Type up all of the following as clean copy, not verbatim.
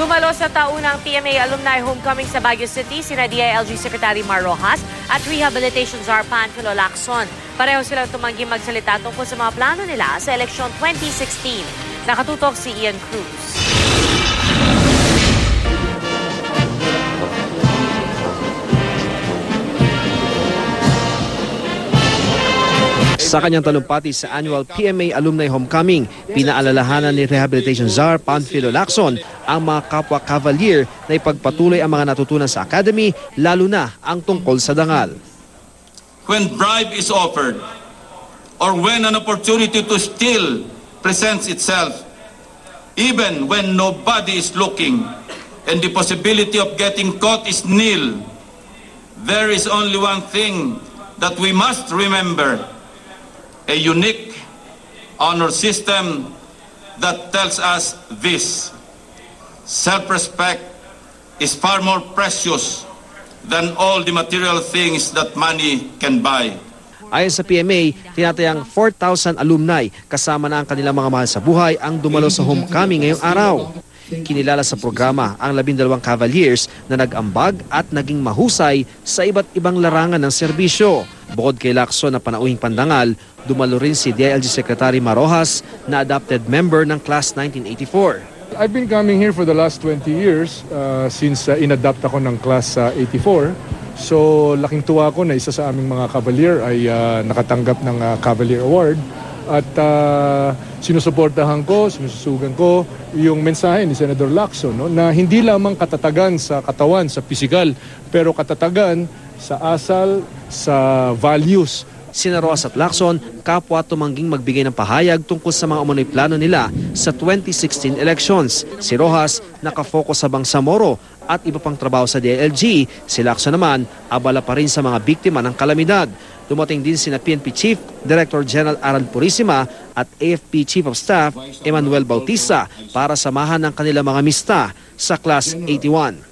Dumalo sa taunang PMA Alumni Homecoming sa Baguio City sina DILG Secretary Mar Rojas at Rehabilitation Czar Panfilo Lacson. Pareho silang tumanggi magsalita tungkol sa mga plano nila sa eleksyon 2016. Nakatutok si Ian Cruz. Sa kanyang talumpati sa annual PMA Alumni Homecoming, pinaalalahanan ni Rehabilitation Czar Panfilo Lacson ang mga kapwa Cavalier na ipagpatuloy ang mga natutunan sa academy, lalo na ang tungkol sa dangal. When bribe is offered, or when an opportunity to steal presents itself, even when nobody is looking and the possibility of getting caught is nil, there is only one thing that we must remember: a unique honor system that tells us this: self-respect is far more precious than all the material things that money can buy. Ayon sa PMA, tinatayang 4,000 alumni kasama na ang kanilang mga mahal sa buhay ang dumalo sa homecoming ngayong araw. Kinilala sa programa ang 12 Cavaliers na nag-ambag at naging mahusay sa iba't ibang larangan ng serbisyo. Bukod kay Lacson na panauhing pandangal, dumalo rin si DILG Secretary Mar Rojas na adopted member ng Class 1984. I've been coming here for the last 20 years since inadapt ako ng Class 84. So laking tuwa ko na isa sa aming mga Cavalier ay nakatanggap ng Cavalier Award. At sinusuportahan ko, sinususugan ko yung mensahe ni Senator Lacson, no, na hindi lamang katatagan sa katawan, sa pisikal, pero katatagan sa asal, sa values. Sina Rojas at Lacson, kapwa tumangging magbigay ng pahayag tungkol sa mga umunoy plano nila sa 2016 elections. Si Rojas nakafocus sa Bangsamoro at iba pang trabaho sa DILG. Si Lacson naman, abala pa rin sa mga biktima ng kalamidad. Dumating din sina PNP Chief Director General Aral Purisima at AFP Chief of Staff Emmanuel Bautista para samahan ng kanilang mga mista sa Class 81.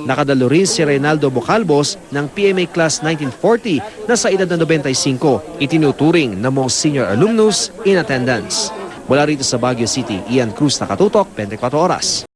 Nakadalo rin si Reynaldo Bocalbos ng PMA Class 1940 na sa edad na 95, itinuturing na most senior alumnus in attendance. Mula rito sa Baguio City, Ian Cruz, Nakatutok, 24 Oras.